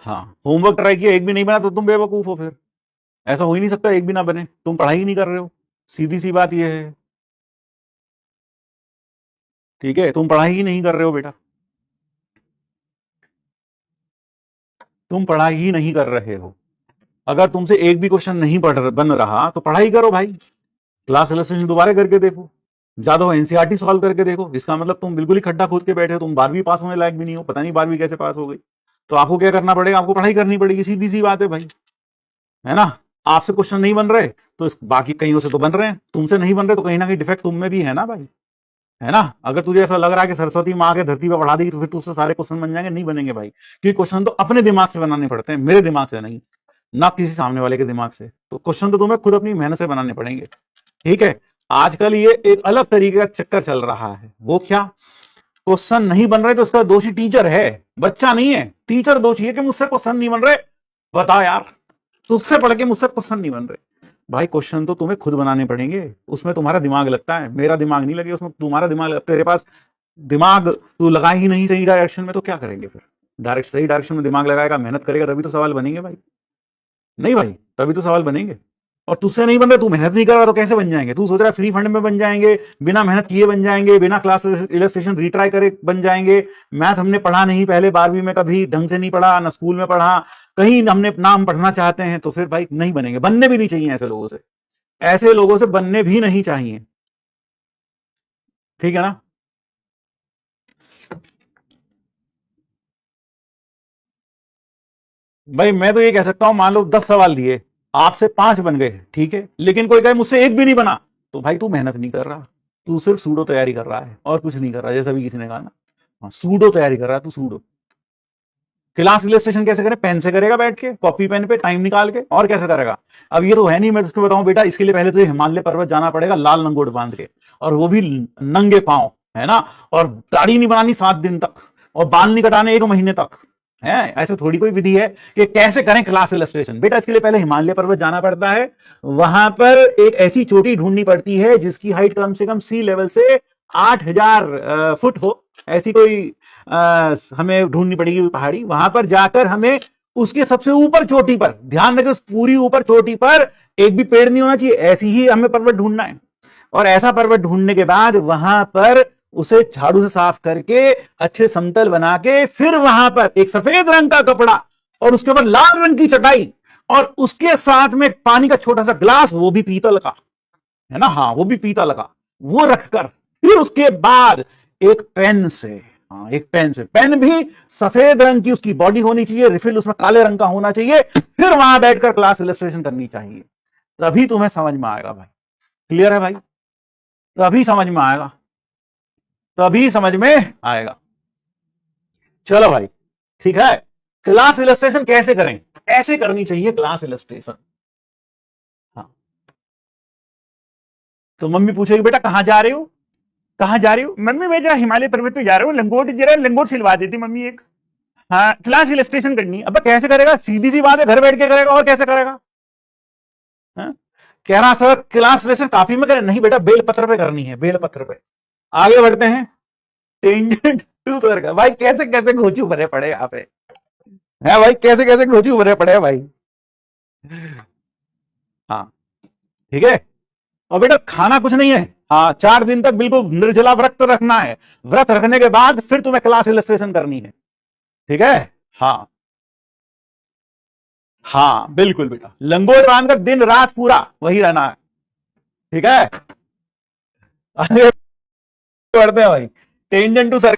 हाँ, homework try किया, एक भी नहीं बना तो तुम बेवकूफ हो फिर। ऐसा हो ही नहीं सकता एक भी ना बने, तुम पढ़ाई ही नहीं कर रहे हो। सीधी सी बात यह है। ठीक है, तुम पढ़ाई ही नहीं कर रहे हो बेटा, तुम पढ़ाई ही नहीं कर रहे हो। अगर तुमसे एक भी क्वेश्चन नहीं बन रहा तो पढ़ाई करो भाई, क्लास इलस्ट्रेशन दोबारा करके देखो, ज्यादा एनसीईआरटी सॉल्व करके देखो। इसका मतलब तुम बिल्कुल ही खड्डा खोद के बैठे हो, तुम 12वीं पास होने लायक भी नहीं हो, पता नहीं 12वीं कैसे पास हो गई। तो आपको क्या करना पड़ेगा, आपको पढ़ाई करनी पड़ेगी, सीधी सी बात है भाई, है ना। आपसे क्वेश्चन नहीं बन रहे तो बाकी कहीं से तो बन रहे हैं, तुमसे नहीं बन रहे तो कहीं ना कहीं डिफेक्ट तुम में भी है ना भाई, है ना। अगर तुझे ऐसा लग रहा है कि सरस्वती माँ के धरती पर पढ़ा देगी तो फिर तुझसे सारे क्वेश्चन बन जाएंगे, नहीं बनेंगे भाई, क्योंकि क्वेश्चन तो अपने दिमाग से बनाने पड़ते हैं, मेरे दिमाग से नहीं, ना किसी सामने वाले के दिमाग से। तो क्वेश्चन तो तुम्हें खुद अपनी मेहनत से बनाने पड़ेंगे। ठीक है, आजकल ये एक अलग तरीके का चक्कर चल रहा है, वो क्या, क्वेश्चन नहीं बन रहे तो उसका दोषी टीचर है, बच्चा नहीं है, टीचर दोषी है कि मुझसे क्वेश्चन नहीं बन रहे। बता यार, तुझसे पढ़ के मुझसे क्वेश्चन नहीं बन रहे। भाई क्वेश्चन तो तुम्हें खुद बनाने पड़ेंगे, उसमें तुम्हारा दिमाग लगता है, मेरा दिमाग नहीं लगे उसमें, तुम्हारा दिमाग लगता है। तेरे पास दिमाग तू लगा ही नहीं सही डायरेक्शन में, तो क्या करेंगे फिर। डायरेक्ट सही डायरेक्शन में दिमाग लगाएगा, मेहनत करेगा, तभी तो सवाल बनेंगे भाई। नहीं भाई, तभी तो सवाल बनेंगे। और तुझसे नहीं बन रहे, तू मेहनत नहीं कर रहा तो कैसे बन जाएंगे। तू सोच रहा है फ्री फंड में बन जाएंगे, बिना मेहनत किए बन जाएंगे, बिना क्लास इलस्ट्रेशन रिट्राई करे बन जाएंगे। मैथ हमने पढ़ा नहीं पहले 12वीं में, कभी ढंग से नहीं पढ़ा, ना स्कूल में पढ़ा, कहीं हमने नाम पढ़ना चाहते हैं तो फिर भाई नहीं बनेंगे, बनने भी नहीं चाहिए ऐसे लोगों से, ऐसे लोगों से बनने भी नहीं चाहिए। ठीक है ना। भाई मैं तो ये कह सकता हूं, मान लो 10 सवाल दिए, आपसे 5 बन गए, ठीक है, लेकिन कोई कहे मुझसे एक भी नहीं बना, तो भाई तू मेहनत नहीं कर रहा, तू सिर्फ सूडो तैयारी कर रहा है और कुछ नहीं कर रहा, जैसा भी किसी ने कहा ना। हाँ, सूडो तैयारी कर रहा है तू, सूडो। क्लास इलस्ट्रेशन कैसे करे, पेन से करेगा, बैठ के कॉपी पेन पे टाइम निकाल के, और कैसे करेगा। अब ये तो है नहीं, मैं तुझको बताऊं बेटा, इसके लिए पहले तुझे हिमालय पर्वत जाना पड़ेगा लाल लंगोट बांध के, और वो भी नंगे पांव, है ना। और दाढ़ी नहीं बनानी 7 दिन तक, और बाल नहीं कटाने 1 महीने तक, है। ऐसे थोड़ी कोई विधि है कि कैसे करें क्लास इलस्ट्रेशन। बेटा इसके लिए पहले हिमालय पर्वत जाना पड़ता है, वहां पर एक ऐसी चोटी ढूंढनी पड़ती है जिसकी हाइट कम से कम सी लेवल से 8,000 फुट हो, ऐसी कोई हमें ढूंढनी पड़ेगी पहाड़ी। वहां पर जाकर हमें उसके सबसे ऊपर चोटी पर, ध्यान रखें, उस पूरी ऊपर चोटी पर एक भी पेड़ नहीं होना चाहिए, ऐसी ही हमें पर्वत ढूंढना है। और ऐसा पर्वत ढूंढने के बाद वहां पर उसे झाड़ू से साफ करके अच्छे समतल बना के, फिर वहां पर एक सफेद रंग का कपड़ा और उसके ऊपर लाल रंग की चटाई, और उसके साथ में पानी का छोटा सा ग्लास, वो भी पीतल का, है ना, हाँ वो भी पीतल का, वो रखकर फिर उसके बाद एक पेन से, हाँ एक पेन से, पेन भी सफेद रंग की उसकी बॉडी होनी चाहिए, रिफिल उसमें काले रंग का होना चाहिए, फिर वहां बैठकर क्लास इलस्ट्रेशन करनी चाहिए, तभी तुम्हें समझ में आएगा भाई। क्लियर है भाई, तभी समझ में आएगा, तभी समझ में आएगा। चलो भाई, ठीक है। क्लास इलस्ट्रेशन कैसे करें, ऐसे करनी चाहिए क्लास इलस्ट्रेशन। हाँ, तो मम्मी पूछेगी बेटा कहां जा रहे हो, कहां जा रही हो, मम्मी मैं जरा हिमालय पर्वत पे जा रहा हूँ, लंगोट जरा लंगोट सिलवा देती मम्मी एक। हाँ क्लास इलस्ट्रेशन करनी है। अब कैसे करेगा, सीधी सी बात है, घर बैठ के करेगा, और कैसे करेगा। हाँ? कह रहा सर क्लास इलस्ट्रेशन काफी में करें, नहीं बेटा बेलपत्र पे करनी है, बेलपत्र पे। आगे बढ़ते हैं, टेंजेंट टू सर का, भाई कैसे कैसे घोचू भरे पड़े यहाँ पे, है भाई, कैसे कैसे घोचू भरे पड़े हैं भाई। हाँ, ठीक है। और बेटा खाना कुछ नहीं है, हाँ 4 दिन तक बिल्कुल निर्जला व्रत रखना है, व्रत रखने के बाद फिर तुम्हें क्लास इलस्ट्रेशन करनी है। ठीक है। हाँ, हाँ बिल्कुल बेटा, लंगोट बांधकर दिन रात पूरा वही रहना है। ठीक है। आगे बढ़ते हैं भाई, टेंजेंट टू सर